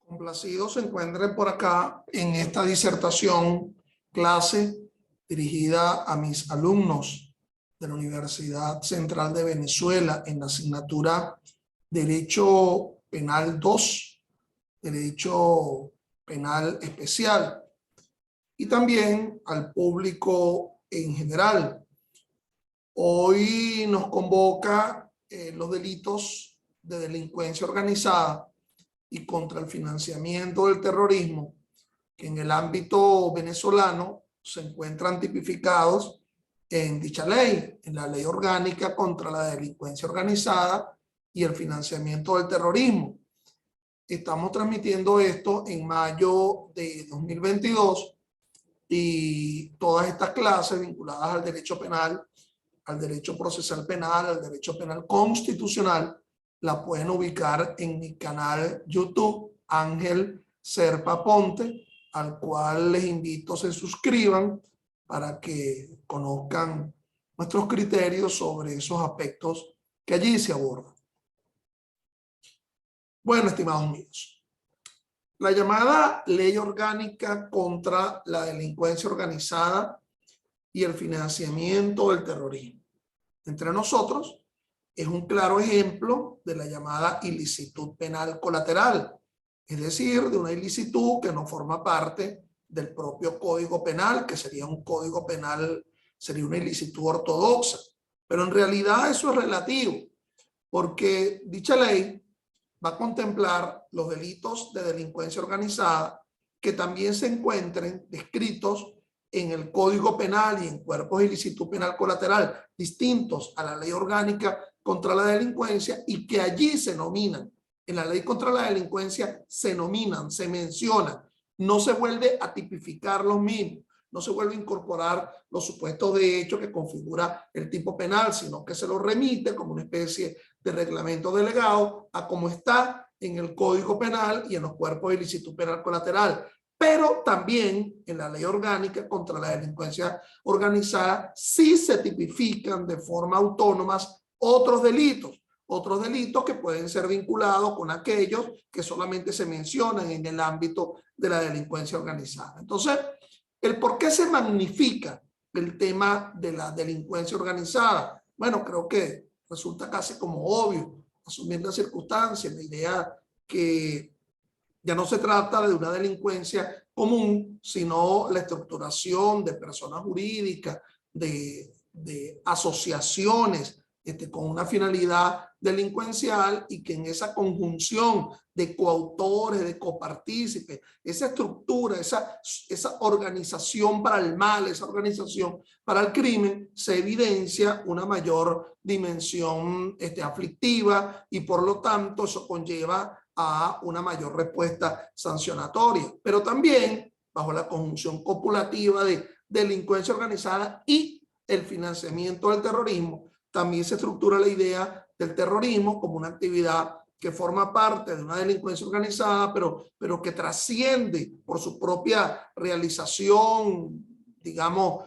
Complacido se encuentre por acá en esta disertación clase dirigida a mis alumnos de la Universidad Central de Venezuela en la asignatura Derecho Penal 2, Derecho Penal Especial, y también al público en general. Hoy nos convoca los delitos de delincuencia organizada y contra el financiamiento del terrorismo, que en el ámbito venezolano se encuentran tipificados en dicha ley, en la Ley Orgánica contra la Delincuencia Organizada y el Financiamiento del Terrorismo. Estamos transmitiendo esto en mayo de 2022 y todas estas clases vinculadas al derecho penal, al derecho procesal penal, al derecho penal constitucional, la pueden ubicar en mi canal YouTube, Ángel Serpa Ponte, al cual les invito a se suscriban para que conozcan nuestros criterios sobre esos aspectos que allí se abordan. Bueno, estimados míos, la llamada Ley Orgánica contra la Delincuencia Organizada y el Financiamiento del Terrorismo, entre nosotros, es un claro ejemplo de la llamada ilicitud penal colateral, es decir, de una ilicitud que no forma parte del propio Código Penal, que sería un Código Penal, sería una ilicitud ortodoxa, pero en realidad eso es relativo, porque dicha ley va a contemplar los delitos de delincuencia organizada que también se encuentren descritos en el Código Penal y en cuerpos de ilicitud penal colateral distintos a la Ley Orgánica contra la Delincuencia y que allí se nominan. En la Ley contra la Delincuencia se nominan, se mencionan, no se vuelve a tipificar los mismos, no se vuelve a incorporar los supuestos de hecho que configura el tipo penal, sino que se lo remite como una especie de reglamento delegado a como está en el Código Penal y en los cuerpos de ilicitud penal colateral. Pero también en la Ley Orgánica contra la Delincuencia Organizada sí se tipifican de forma autónoma otros delitos que pueden ser vinculados con aquellos que solamente se mencionan en el ámbito de la delincuencia organizada. Entonces, el por qué se magnifica el tema de la delincuencia organizada, bueno, creo que resulta casi como obvio, asumiendo las circunstancias, la idea que ya no se trata de una delincuencia común, sino la estructuración de personas jurídicas, de asociaciones con una finalidad delincuencial y que en esa conjunción de coautores, de copartícipes, esa estructura, esa organización para el mal, esa organización para el crimen, se evidencia una mayor dimensión aflictiva y por lo tanto eso conlleva a una mayor respuesta sancionatoria, pero también bajo la conjunción copulativa de delincuencia organizada y el financiamiento del terrorismo, también se estructura la idea del terrorismo como una actividad que forma parte de una delincuencia organizada, pero que trasciende por su propia realización, digamos,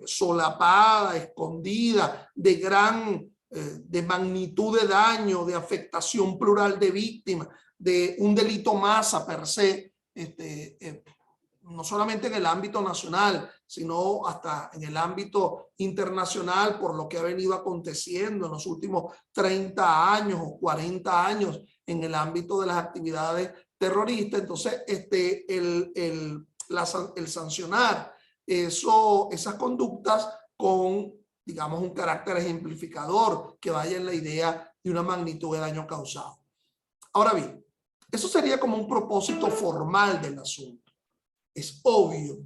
solapada, escondida, de magnitud de daño, de afectación plural de víctimas, de un delito masa per se, no solamente en el ámbito nacional, sino hasta en el ámbito internacional por lo que ha venido aconteciendo en los últimos 30 años o 40 años en el ámbito de las actividades terroristas. Entonces, el sancionar esas conductas con, digamos, un carácter ejemplificador que vaya en la idea de una magnitud de daño causado. Ahora bien, eso sería como un propósito formal del asunto. Es obvio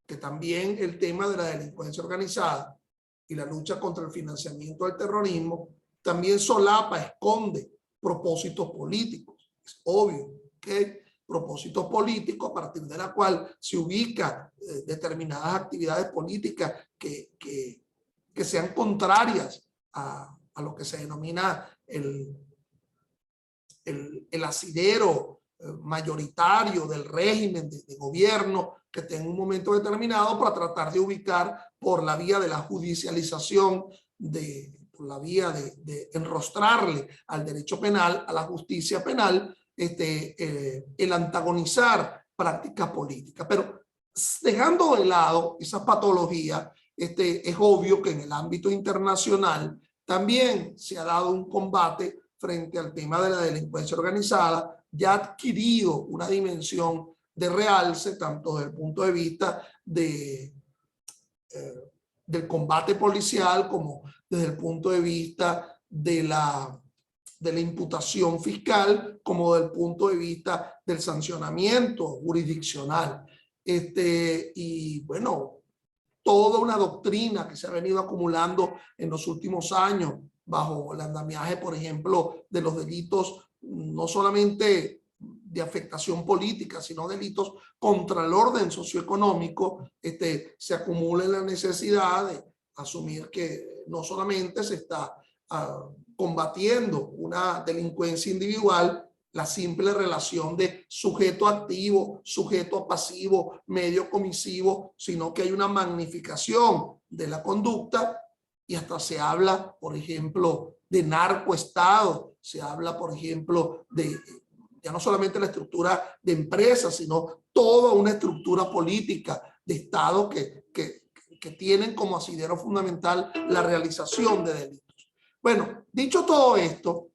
que también el tema de la delincuencia organizada y la lucha contra el financiamiento del terrorismo también solapa, esconde propósitos políticos. Es obvio que propósitos políticos a partir de la cual se ubica determinadas actividades políticas que sean contrarias a lo que se denomina el asidero mayoritario del régimen de gobierno que esté en un momento determinado para tratar de ubicar por la vía de la judicialización, por la vía de enrostrarle al derecho penal, a la justicia penal, el antagonizar prácticas políticas. Pero dejando de lado esas patologías, es obvio que en el ámbito internacional también se ha dado un combate frente al tema de la delincuencia organizada, ya ha adquirido una dimensión de realce, tanto desde el punto de vista del combate policial como desde el punto de vista de la imputación fiscal, como del punto de vista del sancionamiento jurisdiccional. Y bueno, toda una doctrina que se ha venido acumulando en los últimos años bajo el andamiaje, por ejemplo, de los delitos no solamente de afectación política, sino delitos contra el orden socioeconómico, se acumula en la necesidad de asumir que no solamente se está combatiendo una delincuencia individual, la simple relación de sujeto activo, sujeto pasivo, medio comisivo, sino que hay una magnificación de la conducta y hasta se habla, por ejemplo, de narcoestado, se habla, por ejemplo, de ya no solamente la estructura de empresas, sino toda una estructura política de Estado que tienen como asidero fundamental la realización de delitos. Bueno, dicho todo esto,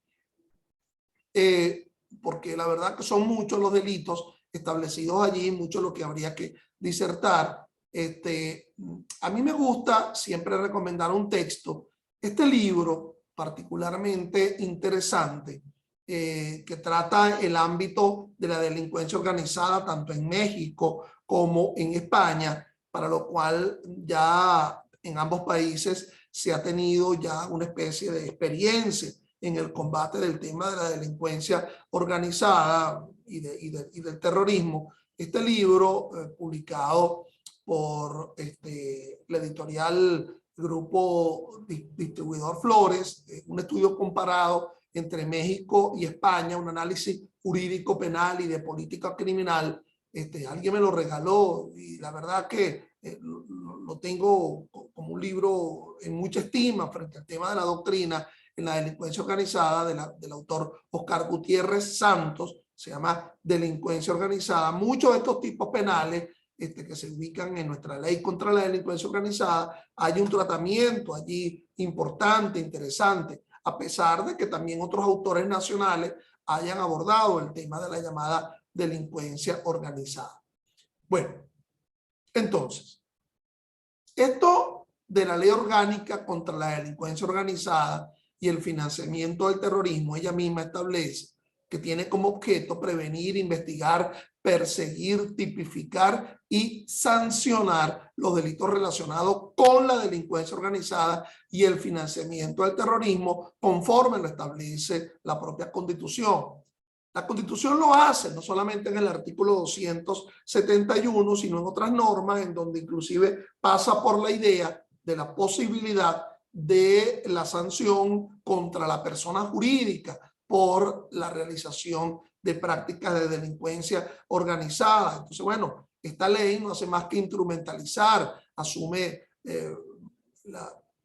porque la verdad que son muchos los delitos establecidos allí, mucho lo que habría que disertar. A mí me gusta siempre recomendar un texto, este libro particularmente interesante, que trata el ámbito de la delincuencia organizada tanto en México como en España, para lo cual ya en ambos países se ha tenido ya una especie de experiencia en el combate del tema de la delincuencia organizada y del terrorismo. Este libro, publicado por la editorial Grupo Distribuidor Flores, un estudio comparado entre México y España, un análisis jurídico penal y de política criminal. Alguien me lo regaló y la verdad que lo tengo como un libro en mucha estima frente al tema de la doctrina en la delincuencia organizada del autor Oscar Gutiérrez Santos. Se llama Delincuencia Organizada. Muchos de estos tipos penales que se ubican en nuestra ley contra la delincuencia organizada, hay un tratamiento allí importante, interesante, a pesar de que también otros autores nacionales hayan abordado el tema de la llamada delincuencia organizada. Bueno, entonces, esto de la ley orgánica contra la delincuencia organizada y el financiamiento del terrorismo, ella misma establece que tiene como objeto prevenir, investigar, perseguir, tipificar y sancionar los delitos relacionados con la delincuencia organizada y el financiamiento del terrorismo conforme lo establece la propia Constitución. La Constitución lo hace no solamente en el artículo 271, sino en otras normas en donde inclusive pasa por la idea de la posibilidad de la sanción contra la persona jurídica por la realización de prácticas de delincuencia organizada. Entonces, bueno, esta ley no hace más que instrumentalizar, asume,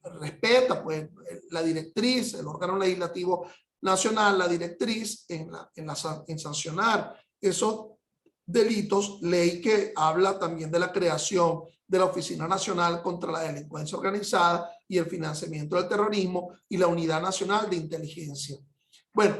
respeta pues la directriz, el órgano legislativo nacional, la directriz en sancionar esos delitos, ley que habla también de la creación de la Oficina Nacional contra la Delincuencia Organizada y el Financiamiento del Terrorismo y la Unidad Nacional de Inteligencia. Bueno,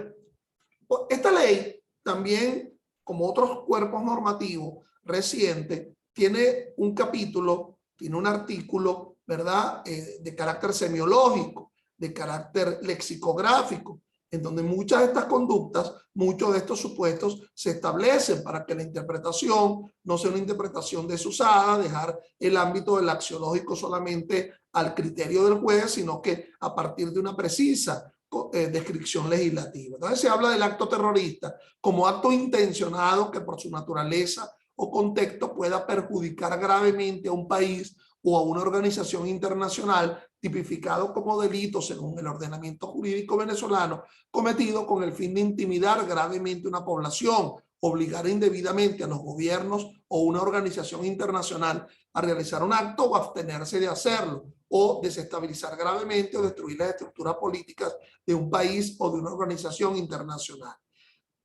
esta ley también, como otros cuerpos normativos recientes, tiene un capítulo, tiene un artículo, ¿verdad?, de carácter semiológico, de carácter lexicográfico, en donde muchas de estas conductas, muchos de estos supuestos se establecen para que la interpretación no sea una interpretación desusada, dejar el ámbito del axiológico solamente al criterio del juez, sino que a partir de una precisa descripción legislativa. Entonces se habla del acto terrorista como acto intencionado que por su naturaleza o contexto pueda perjudicar gravemente a un país o a una organización internacional, tipificado como delito según el ordenamiento jurídico venezolano, cometido con el fin de intimidar gravemente una población, obligar indebidamente a los gobiernos o una organización internacional a realizar un acto o abstenerse de hacerlo, o desestabilizar gravemente o destruir las estructuras políticas de un país o de una organización internacional.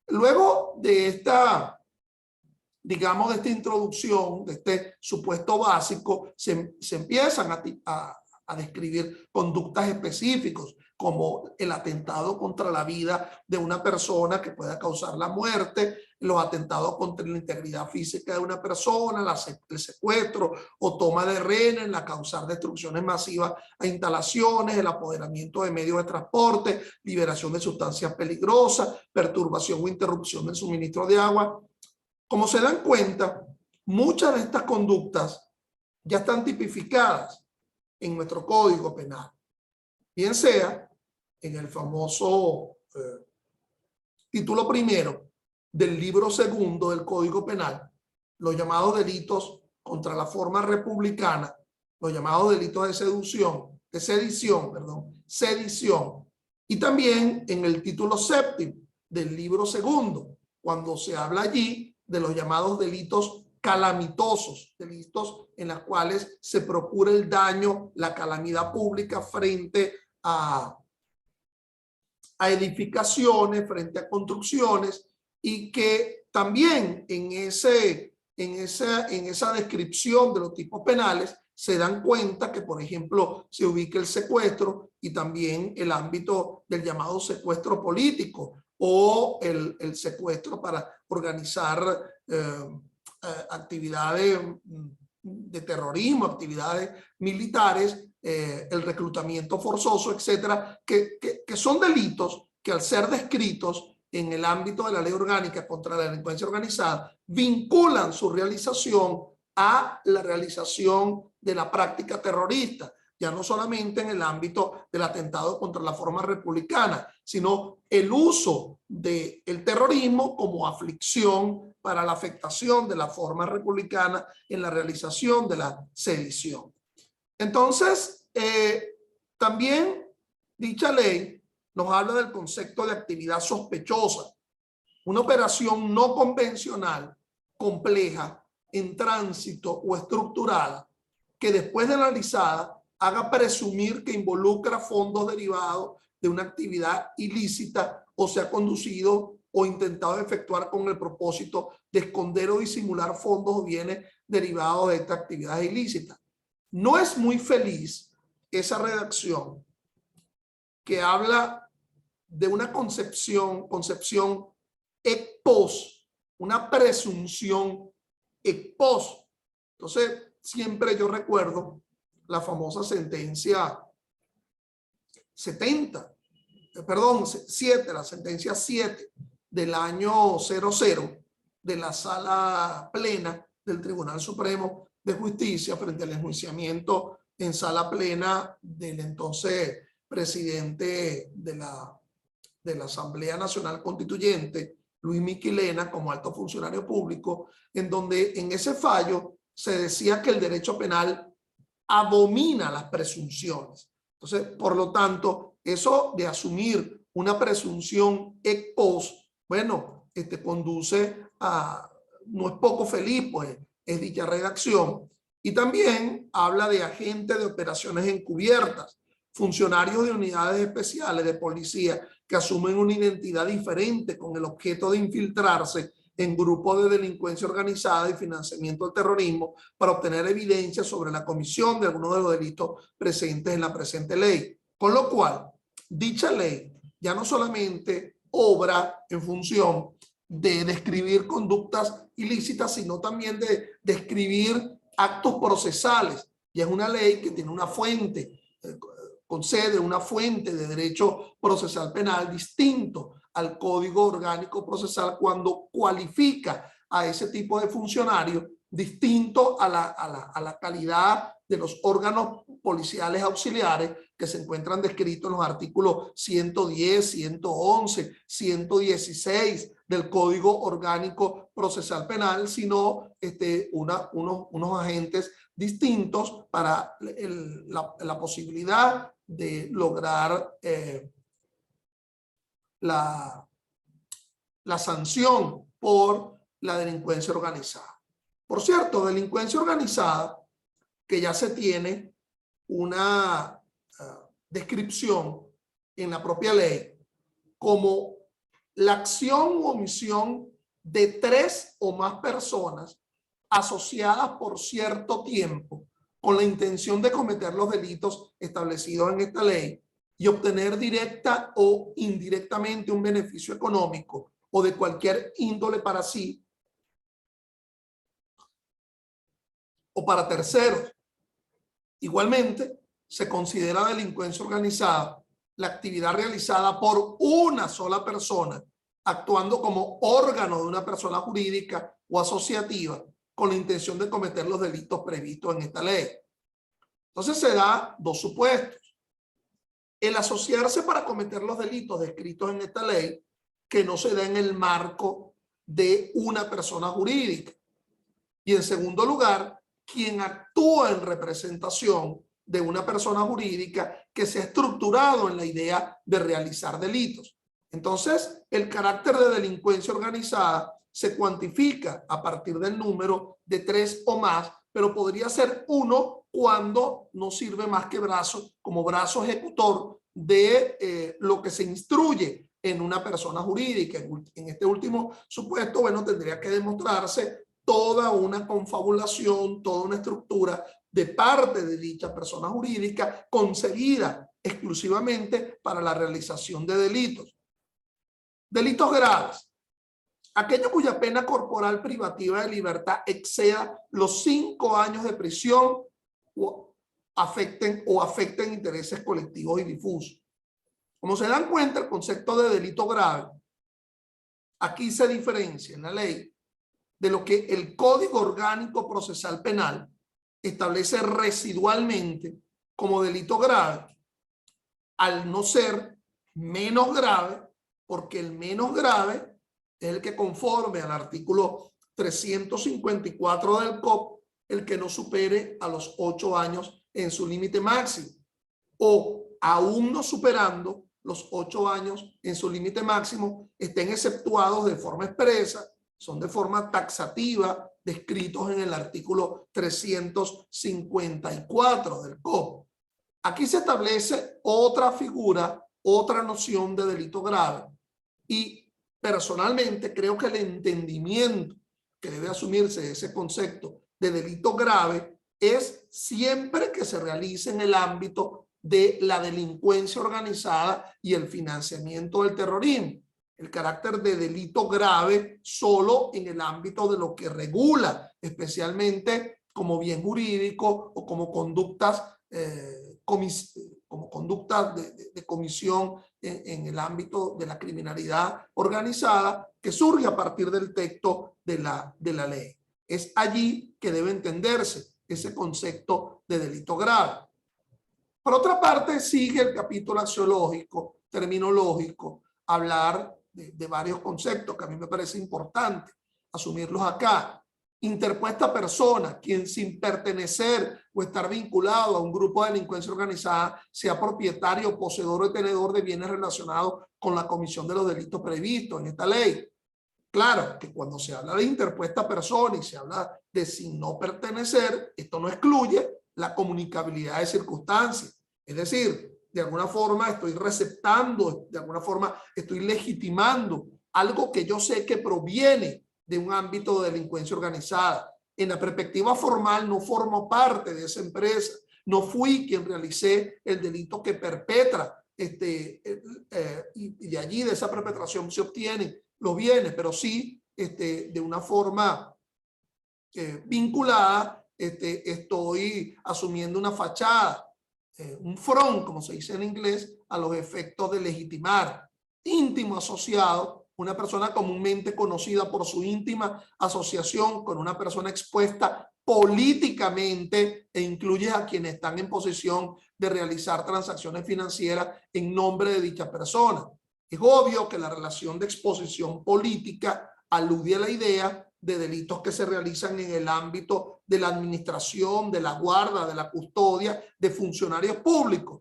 Luego de esta, digamos, de esta introducción, de este supuesto básico, se empiezan a describir conductas específicas, como el atentado contra la vida de una persona que pueda causar la muerte, los atentados contra la integridad física de una persona, el secuestro o toma de rehenes, la causar destrucciones masivas a instalaciones, el apoderamiento de medios de transporte, liberación de sustancias peligrosas, perturbación o interrupción del suministro de agua. Como se dan cuenta, muchas de estas conductas ya están tipificadas en nuestro Código Penal, bien sea en el famoso título primero del libro segundo del Código Penal, los llamados delitos contra la forma republicana, los llamados delitos de sedición, y también en el título séptimo del libro segundo, cuando se habla allí de los llamados delitos calamitosos, delitos en los cuales se procura el daño, la calamidad pública frente a edificaciones, frente a construcciones, y que también en esa descripción de los tipos penales se dan cuenta que, por ejemplo, se ubica el secuestro y también el ámbito del llamado secuestro político o el secuestro para organizar actividades de terrorismo, actividades militares, el reclutamiento forzoso, etcétera, que son delitos que, al ser descritos en el ámbito de la ley orgánica contra la delincuencia organizada, vinculan su realización a la realización de la práctica terrorista, ya no solamente en el ámbito del atentado contra la forma republicana, sino el uso del terrorismo como aflicción para la afectación de la forma republicana en la realización de la sedición. Entonces, también dicha ley nos habla del concepto de actividad sospechosa, una operación no convencional, compleja, en tránsito o estructurada, que después de analizada haga presumir que involucra fondos derivados de una actividad ilícita o se ha conducido o intentado efectuar con el propósito de esconder o disimular fondos o bienes derivados de esta actividad ilícita. No es muy feliz esa redacción que habla de una concepción ex post, una presunción ex post. Entonces, siempre yo recuerdo la famosa sentencia 7, la sentencia 7 del año 00 de la Sala Plena del Tribunal Supremo de Justicia frente al enjuiciamiento en sala plena del entonces presidente de la Asamblea Nacional Constituyente, Luis Miquilena, como alto funcionario público, en donde en ese fallo se decía que el derecho penal abomina las presunciones. Entonces, por lo tanto, eso de asumir una presunción ex post, bueno, conduce a, no es poco feliz, pues, es dicha redacción. Y también habla de agentes de operaciones encubiertas, funcionarios de unidades especiales de policía que asumen una identidad diferente con el objeto de infiltrarse en grupos de delincuencia organizada y financiamiento del terrorismo para obtener evidencia sobre la comisión de algunos de los delitos presentes en la presente ley. Con lo cual, dicha ley ya no solamente obra en función de describir conductas ilícitas, sino también de describir actos procesales. Y es una ley que tiene una fuente, concede una fuente de derecho procesal penal distinto al Código Orgánico Procesal cuando cualifica a ese tipo de funcionario distinto a la calidad de los órganos policiales auxiliares que se encuentran descritos en los artículos 110, 111, 116 del Código Orgánico Procesal Penal, sino unos agentes distintos para la posibilidad de lograr la sanción por la delincuencia organizada. Por cierto, delincuencia organizada que ya se tiene una descripción en la propia ley como la acción u omisión de 3 o más personas asociadas por cierto tiempo con la intención de cometer los delitos establecidos en esta ley y obtener directa o indirectamente un beneficio económico o de cualquier índole para sí o para terceros. Igualmente, se considera delincuencia organizada la actividad realizada por una sola persona, actuando como órgano de una persona jurídica o asociativa con la intención de cometer los delitos previstos en esta ley. Entonces se da 2 supuestos. El asociarse para cometer los delitos descritos en esta ley, que no se da en el marco de una persona jurídica. Y en segundo lugar, quien actúa en representación de una persona jurídica que se ha estructurado en la idea de realizar delitos. Entonces, el carácter de delincuencia organizada se cuantifica a partir del número de 3 o más, pero podría ser 1 cuando no sirve más que como brazo ejecutor de lo que se instruye en una persona jurídica. En este último supuesto, bueno, tendría que demostrarse toda una confabulación, toda una estructura de parte de dicha persona jurídica concebida exclusivamente para la realización de delitos. Delitos graves. Aquello cuya pena corporal privativa de libertad exceda los 5 años de prisión o afecten intereses colectivos y difusos. Como se dan cuenta, el concepto de delito grave aquí se diferencia en la ley de lo que el Código Orgánico Procesal Penal establece residualmente como delito grave, al no ser menos grave, porque el menos grave es el que, conforme al artículo 354 del COP, el que no supere a los 8 años en su límite máximo, o aún no superando los 8 años en su límite máximo, estén exceptuados de forma expresa, son de forma taxativa, descritos en el artículo 354 del COP. Aquí se establece otra figura, otra noción de delito grave, y personalmente creo que el entendimiento que debe asumirse de ese concepto de delito grave es siempre que se realice en el ámbito de la delincuencia organizada y el financiamiento del terrorismo. El carácter de delito grave solo en el ámbito de lo que regula, especialmente como bien jurídico o como conductas, de comisión en el ámbito de la criminalidad organizada que surge a partir del texto de la ley. Es allí que debe entenderse ese concepto de delito grave. Por otra parte, sigue el capítulo axiológico, terminológico, hablar de varios conceptos que a mí me parece importante asumirlos acá. Interpuesta persona, quien sin pertenecer o estar vinculado a un grupo de delincuencia organizada sea propietario, poseedor o tenedor de bienes relacionados con la comisión de los delitos previstos en esta ley. Claro que cuando se habla de interpuesta persona y se habla de sin no pertenecer, esto no excluye la comunicabilidad de circunstancias. Es decir, de alguna forma estoy receptando, de alguna forma estoy legitimando algo que yo sé que proviene de un ámbito de delincuencia organizada. En la perspectiva formal no formo parte de esa empresa, no fui quien realicé el delito que perpetra, y de allí, de esa perpetración, se obtienen los bienes, pero sí de una forma vinculada, estoy asumiendo una fachada, un front, como se dice en inglés, a los efectos de legitimar. Íntimo asociado, una persona comúnmente conocida por su íntima asociación con una persona expuesta políticamente, e incluye a quienes están en posición de realizar transacciones financieras en nombre de dicha persona. Es obvio que la relación de exposición política alude a la idea de delitos que se realizan en el ámbito de la administración, de la guarda, de la custodia de funcionarios públicos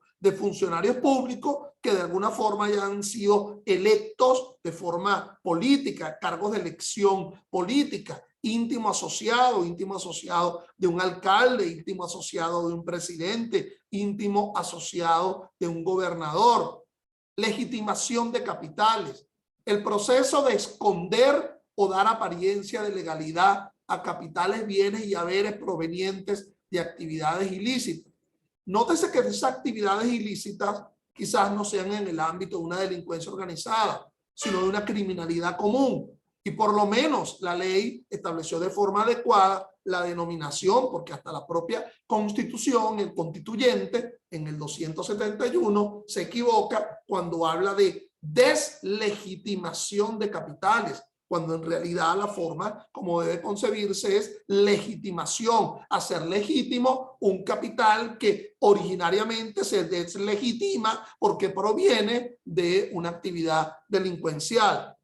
que de alguna forma ya han sido electos de forma política, cargos de elección política, íntimo asociado de un alcalde, íntimo asociado de un presidente, íntimo asociado de un gobernador. Legitimación de capitales. el proceso de esconder o dar apariencia de legalidad a capitales, bienes y haberes provenientes de actividades ilícitas. Nótese que esas actividades ilícitas quizás no sean en el ámbito de una delincuencia organizada, sino de una criminalidad común. Y por lo menos la ley estableció de forma adecuada la denominación, porque hasta la propia Constitución, el constituyente, en el 271, se equivoca cuando habla de deslegitimación de capitales, cuando en realidad la forma como debe concebirse es legitimación, hacer legítimo un capital que originariamente se deslegitima porque proviene de una actividad delincuencial.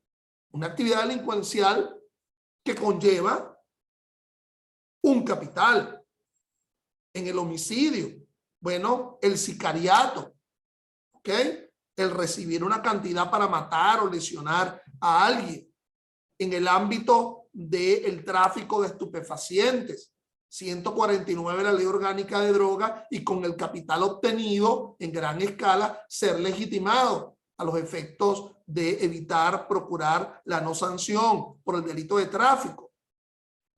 Una actividad delincuencial que conlleva un capital. En el homicidio, bueno, el sicariato, ¿ok? El recibir una cantidad para matar o lesionar a alguien. En el ámbito del tráfico de estupefacientes, 149 la ley orgánica de droga, y con el capital obtenido en gran escala ser legitimado a los efectos de evitar, procurar la no sanción por el delito de tráfico.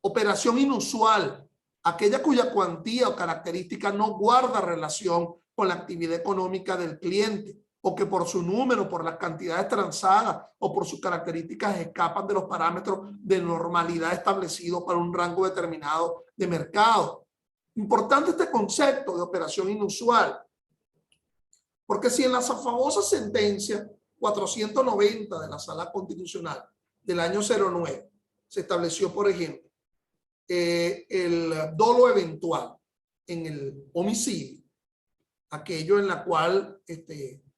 Operación inusual, aquella cuya cuantía o característica no guarda relación con la actividad económica del cliente, o que por su número, por las cantidades transadas o por sus características escapan de los parámetros de normalidad establecidos para un rango determinado de mercado. Importante este concepto de operación inusual, porque si en la famosa sentencia 490 de la Sala Constitucional del año 09 se estableció, por ejemplo, el dolo eventual en el homicidio, aquello en la cual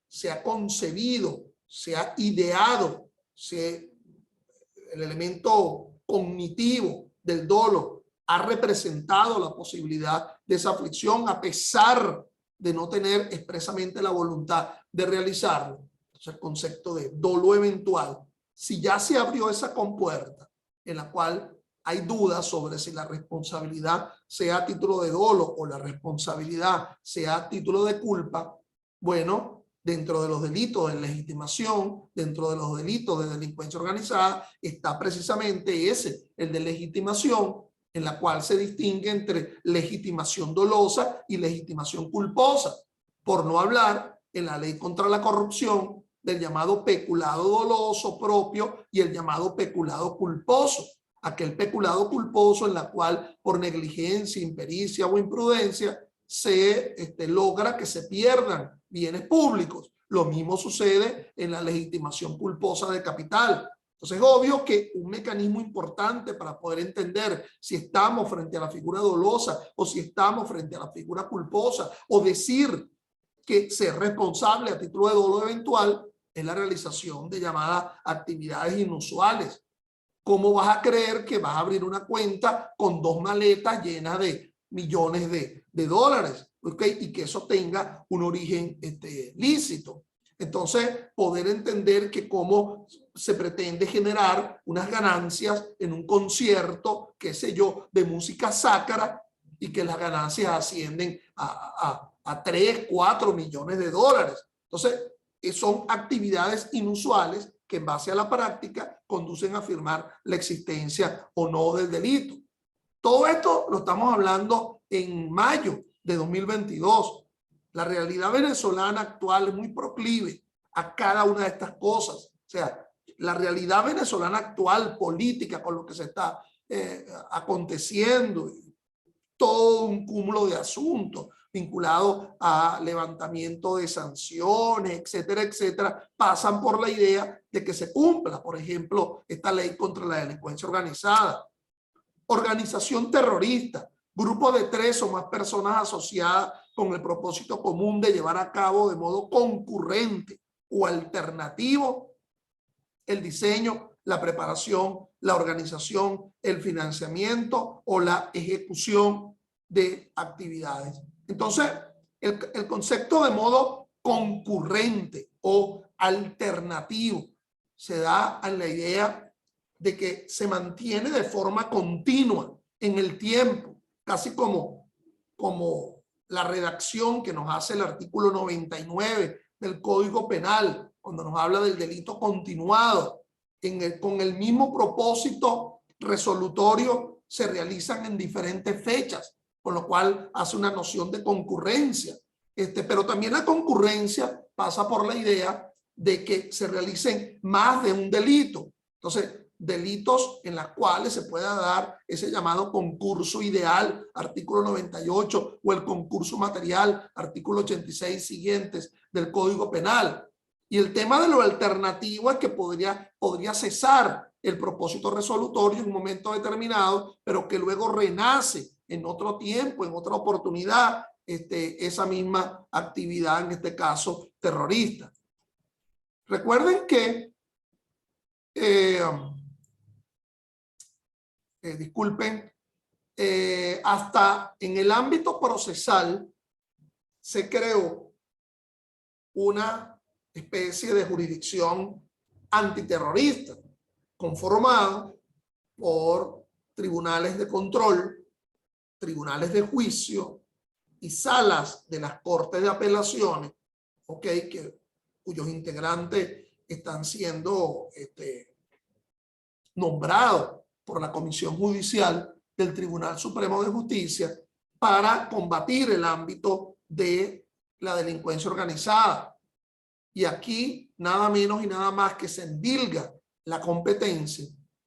se ha concebido, se ha ideado, el elemento cognitivo del dolo ha representado la posibilidad de esa aflicción a pesar de no tener expresamente la voluntad de realizarlo. Entonces, el concepto de dolo eventual, si ya se abrió esa compuerta en la cual hay dudas sobre si la responsabilidad sea a título de dolo o la responsabilidad sea a título de culpa, bueno, dentro de los delitos de legitimación, dentro de los delitos de delincuencia organizada, está precisamente ese, el de legitimación, en la cual se distingue entre legitimación dolosa y legitimación culposa. Por no hablar en la ley contra la corrupción del llamado peculado doloso propio y el llamado peculado culposo. Aquel peculado culposo en la cual por negligencia, impericia o imprudencia se logra que se pierdan bienes públicos. Lo mismo sucede en la legitimación culposa de capital. Entonces es obvio que un mecanismo importante para poder entender si estamos frente a la figura dolosa o si estamos frente a la figura culposa o decir que ser responsable a título de dolo eventual es la realización de llamadas actividades inusuales. ¿Cómo vas a creer que vas a abrir una cuenta con 2 maletas llenas de millones de dólares? ¿Okay? Y que eso tenga un origen lícito. Entonces, poder entender que cómo se pretende generar unas ganancias en un concierto, qué sé yo, de música sacra, y que las ganancias ascienden a 3, 4 millones de dólares. Entonces, son actividades inusuales que en base a la práctica conducen a afirmar la existencia o no del delito. Todo esto lo estamos hablando en mayo de 2022. La realidad venezolana actual es muy proclive a cada una de estas cosas. O sea, la realidad venezolana actual, política, con lo que se está aconteciendo, todo un cúmulo de asuntos vinculados a levantamiento de sanciones, etcétera, etcétera, pasan por la idea de que se cumpla, por ejemplo, esta ley contra la delincuencia organizada. Organización terrorista, grupo de 3 o más personas asociadas con el propósito común de llevar a cabo de modo concurrente o alternativo el diseño, la preparación, la organización, el financiamiento o la ejecución de actividades. Entonces, el concepto de modo concurrente o alternativo se da en la idea de que se mantiene de forma continua en el tiempo, casi como la redacción que nos hace el artículo 99 del Código Penal, cuando nos habla del delito continuado, con el mismo propósito resolutorio, se realizan en diferentes fechas, con lo cual hace una noción de concurrencia. Pero también la concurrencia pasa por la idea de que se realicen más de un delito. Entonces, delitos en los cuales se pueda dar ese llamado concurso ideal, artículo 98, o el concurso material, artículo 86 siguientes del Código Penal. Y el tema de lo alternativo es que podría cesar el propósito resolutorio en un momento determinado, pero que luego renace en otro tiempo, en otra oportunidad, esa misma actividad, en este caso terrorista. Recuerden que disculpen, hasta en el ámbito procesal se creó una especie de jurisdicción antiterrorista conformada por tribunales de control, tribunales de juicio y salas de las cortes de apelaciones, cuyos integrantes están siendo nombrados por la Comisión Judicial del Tribunal Supremo de Justicia para combatir el ámbito de la delincuencia organizada. Y aquí nada menos y nada más que se endilga la competencia,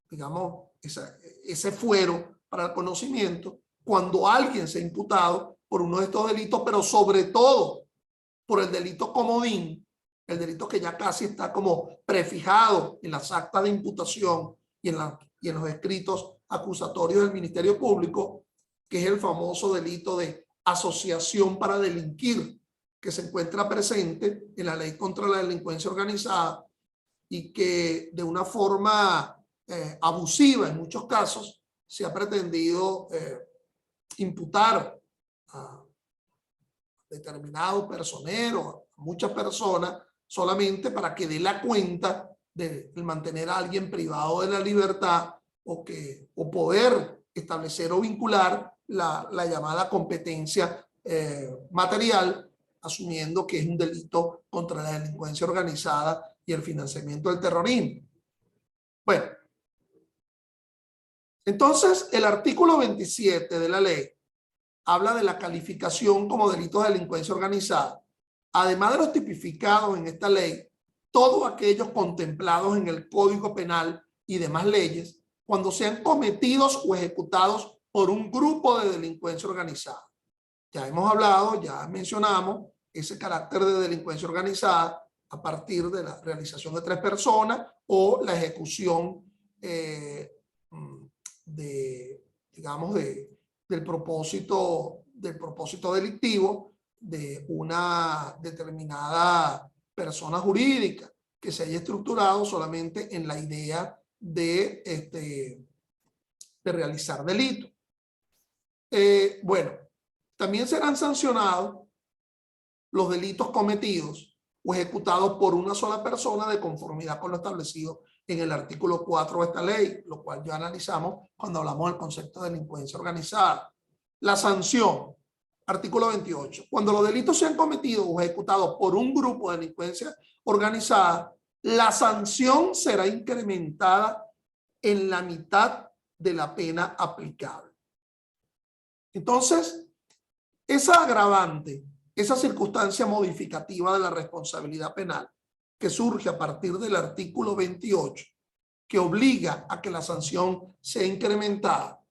digamos, ese fuero para el conocimiento, cuando alguien se ha imputado por uno de estos delitos, pero sobre todo por el delito comodín, el delito que ya casi está como prefijado en las actas de imputación y en los escritos acusatorios del Ministerio Público, que es el famoso delito de asociación para delinquir, que se encuentra presente en la Ley contra la Delincuencia Organizada y que de una forma abusiva en muchos casos se ha pretendido imputar a determinado personero, a muchas personas, solamente para que dé la cuenta de mantener a alguien privado de la libertad o poder establecer o vincular la llamada competencia material, asumiendo que es un delito contra la delincuencia organizada y el financiamiento del terrorismo. Bueno, entonces el artículo 27 de la ley habla de la calificación como delito de delincuencia organizada. Además de los tipificados en esta ley, todos aquellos contemplados en el Código Penal y demás leyes, cuando sean cometidos o ejecutados por un grupo de delincuencia organizada. Ya hemos hablado, ya mencionamos ese carácter de delincuencia organizada a partir de la realización de 3 personas o la ejecución del propósito delictivo de una determinada persona jurídica que se haya estructurado solamente en la idea de realizar delito. Bueno, también serán sancionados los delitos cometidos o ejecutados por una sola persona de conformidad con lo establecido en el artículo 4 de esta ley, lo cual ya analizamos cuando hablamos del concepto de delincuencia organizada. La sanción, artículo 28. Cuando los delitos sean cometidos o ejecutados por un grupo de delincuencia organizada, la sanción será incrementada en la mitad de la pena aplicable. Entonces, esa agravante, esa circunstancia modificativa de la responsabilidad penal que surge a partir del artículo 28, que obliga a que la sanción sea incrementada,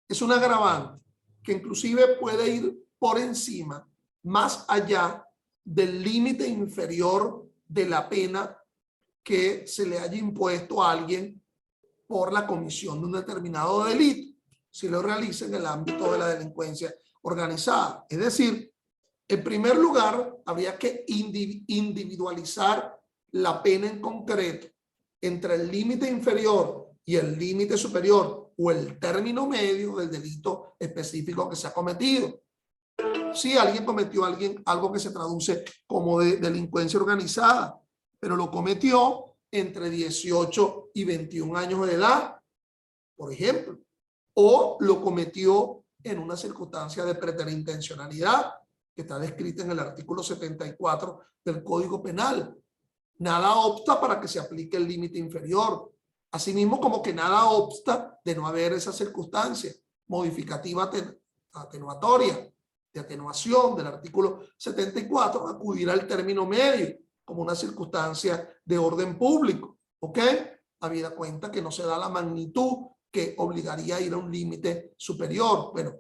es un agravante que inclusive puede ir por encima, más allá del límite inferior de la pena que se le haya impuesto a alguien por la comisión de un determinado delito, si lo realiza en el ámbito de la delincuencia organizada. Es decir, en primer lugar, habría que individualizar la pena en concreto entre el límite inferior y el límite superior o el término medio del delito específico que se ha cometido. Si alguien cometió algo que se traduce como de delincuencia organizada, pero lo cometió entre 18 y 21 años de edad, por ejemplo, o lo cometió en una circunstancia de preterintencionalidad, que está descrita en el artículo 74 del Código Penal. Nada obsta para que se aplique el límite inferior. Asimismo, como que nada obsta de no haber esa circunstancia modificativa atenuatoria, de atenuación del artículo 74, acudir al término medio como una circunstancia de orden público, ¿ok? Habida cuenta que no se da la magnitud que obligaría a ir a un límite superior. Bueno,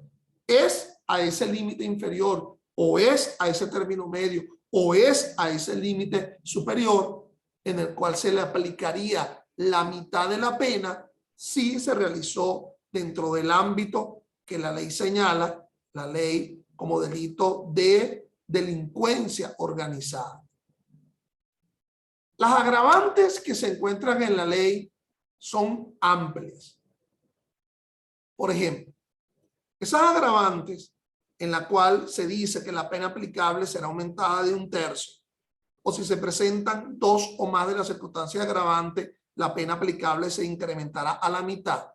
es a ese límite inferior o es a ese término medio o es a ese límite superior en el cual se le aplicaría la mitad de la pena si se realizó dentro del ámbito que la ley señala, la ley como delito de delincuencia organizada. Las agravantes que se encuentran en la ley son amplias. Por ejemplo, esas agravantes en la cual se dice que la pena aplicable será aumentada de 1/3, o si se presentan 2 o más de las circunstancias agravantes, la pena aplicable se incrementará a la mitad.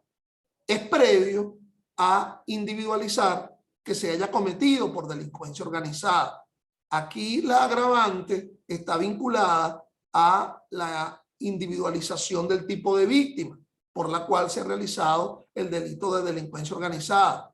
Es previo a individualizar que se haya cometido por delincuencia organizada. Aquí la agravante está vinculada a la individualización del tipo de víctima por la cual se ha realizado el delito de delincuencia organizada.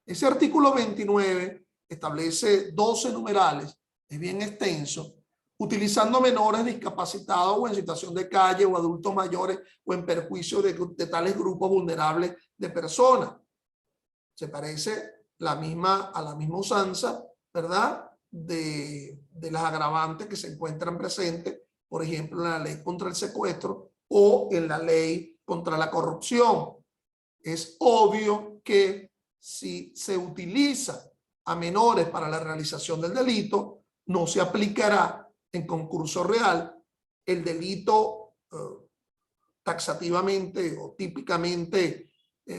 Ese artículo 29 establece 12 numerales, es bien extenso, utilizando menores discapacitados o en situación de calle o adultos mayores o en perjuicio de tales grupos vulnerables de personas. Se parece a la misma usanza, ¿verdad? De las agravantes que se encuentran presentes, por ejemplo, en la ley contra el secuestro o en la ley contra la corrupción. Es obvio que si se utiliza a menores para la realización del delito, no se aplicará en concurso real el delito taxativamente o típicamente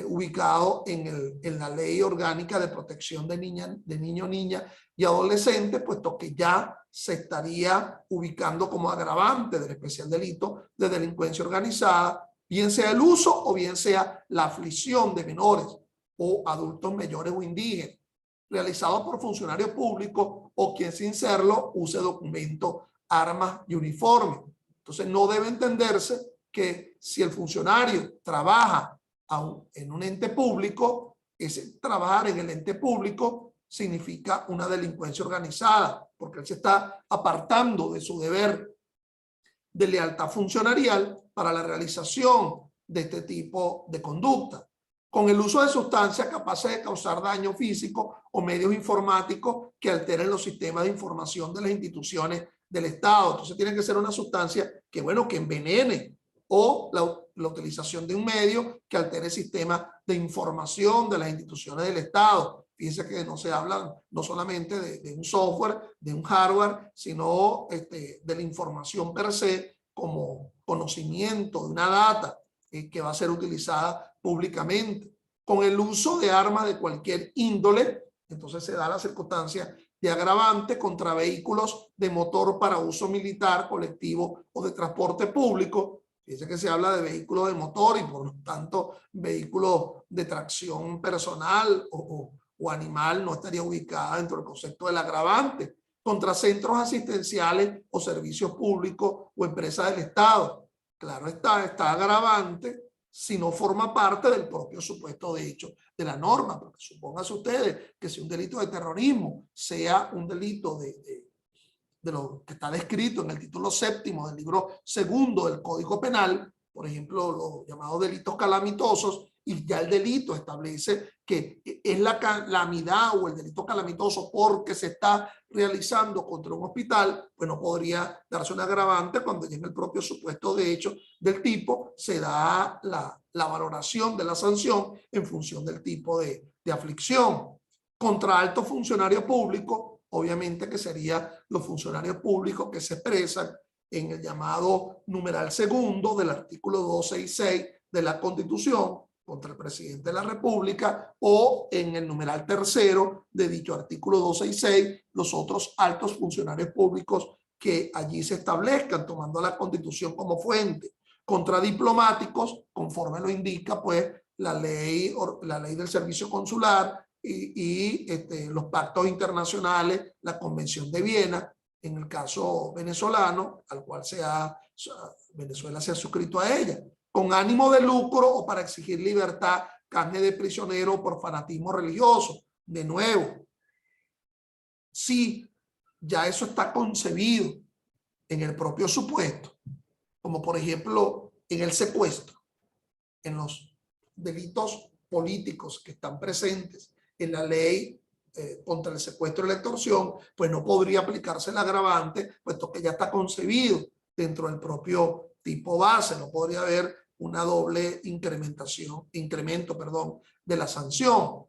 ubicado en la Ley Orgánica de Protección de Niños, Niñas y Adolescentes, puesto que ya se estaría ubicando como agravante del especial delito de delincuencia organizada, bien sea el uso o bien sea la aflicción de menores o adultos mayores o indígenas, realizado por funcionarios públicos o quien sin serlo use documentos, armas y uniformes. Entonces no debe entenderse que si el funcionario trabaja en un ente público, ese trabajar en el ente público significa una delincuencia organizada, porque él se está apartando de su deber de lealtad funcionarial para la realización de este tipo de conducta, con el uso de sustancias capaces de causar daño físico o medios informáticos que alteren los sistemas de información de las instituciones del Estado. Entonces tiene que ser una sustancia que, bueno, que envenene, o la utilización de un medio que altere el sistema de información de las instituciones del Estado. Fíjense que no se habla no solamente de un software, de un hardware, sino de la información per se como conocimiento de una data que va a ser utilizada públicamente. Con el uso de armas de cualquier índole, entonces se da la circunstancia de agravante contra vehículos de motor para uso militar, colectivo o de transporte público. Fíjense que se habla de vehículos de motor y por lo tanto vehículos de tracción personal o animal no estaría ubicada dentro del concepto del agravante. Contra centros asistenciales o servicios públicos o empresas del Estado. Claro está agravante si no forma parte del propio supuesto de hecho de la norma, porque supónganse ustedes que si un delito de terrorismo sea un delito de lo que está descrito en el título 7º del libro 2 del Código Penal, por ejemplo, los llamados delitos calamitosos, y ya el delito establece que es la calamidad o el delito calamitoso porque se está realizando contra un hospital, pues no podría darse un agravante cuando ya en el propio supuesto de hecho del tipo se da la valoración de la sanción en función del tipo de aflicción. Contra altos funcionarios públicos, obviamente que serían los funcionarios públicos que se expresan en el llamado numeral 2 del artículo 266 de la Constitución contra el presidente de la República, o en el numeral 3 de dicho artículo 266 los otros altos funcionarios públicos que allí se establezcan, tomando la Constitución como fuente. Contra diplomáticos, conforme lo indica pues la ley del servicio consular y los pactos internacionales, la Convención de Viena, en el caso venezolano, al cual Venezuela se ha suscrito a ella, con ánimo de lucro o para exigir libertad, carne de prisionero por fanatismo religioso. De nuevo, si ya eso está concebido en el propio supuesto, como por ejemplo en el secuestro, en los delitos políticos que están presentes en la ley contra el secuestro y la extorsión, pues no podría aplicarse el agravante, puesto que ya está concebido dentro del propio tipo base, no podría haber una doble incremento, de la sanción,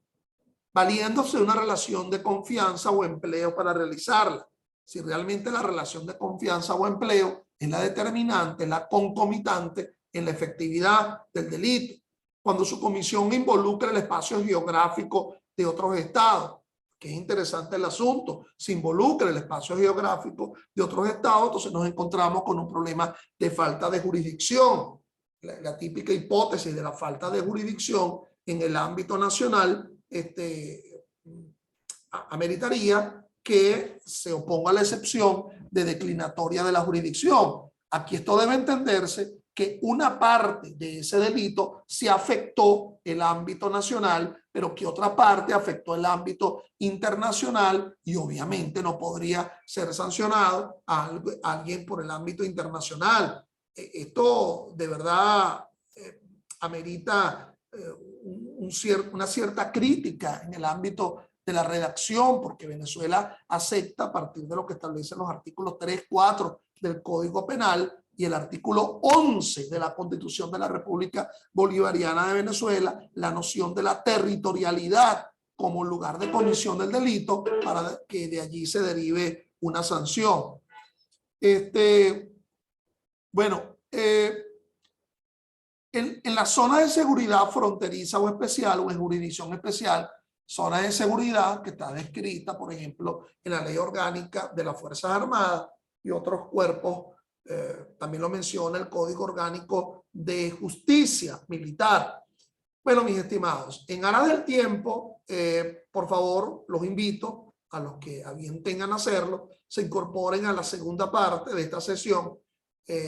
valiéndose de una relación de confianza o empleo para realizarla. Si realmente la relación de confianza o empleo es la determinante, la concomitante en la efectividad del delito, cuando su comisión involucra el espacio geográfico de otros estados, que es interesante el asunto, se involucra el espacio geográfico de otros estados, entonces nos encontramos con un problema de falta de jurisdicción. La típica hipótesis de la falta de jurisdicción en el ámbito nacional ameritaría que se oponga a la excepción de declinatoria de la jurisdicción. Aquí esto debe entenderse que una parte de ese delito se afectó el ámbito nacional, pero que otra parte afectó el ámbito internacional y obviamente no podría ser sancionado a alguien por el ámbito internacional. Esto de verdad amerita una cierta crítica en el ámbito de la redacción, porque Venezuela acepta a partir de lo que establecen los artículos 3, 4 del Código Penal y el artículo 11 de la Constitución de la República Bolivariana de Venezuela, la noción de la territorialidad como lugar de comisión del delito para que de allí se derive una sanción. Bueno, en la zona de seguridad fronteriza o especial o en jurisdicción especial, zona de seguridad que está descrita, por ejemplo, en la Ley Orgánica de las Fuerzas Armadas y otros cuerpos, también lo menciona el Código Orgánico de Justicia Militar. Bueno, mis estimados, en aras del tiempo, por favor, los invito a los que a bien tengan hacerlo, se incorporen a la segunda parte de esta sesión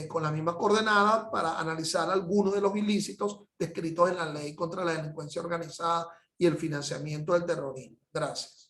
con la misma coordenada para analizar algunos de los ilícitos descritos en la ley contra la delincuencia organizada y el financiamiento del terrorismo. Gracias.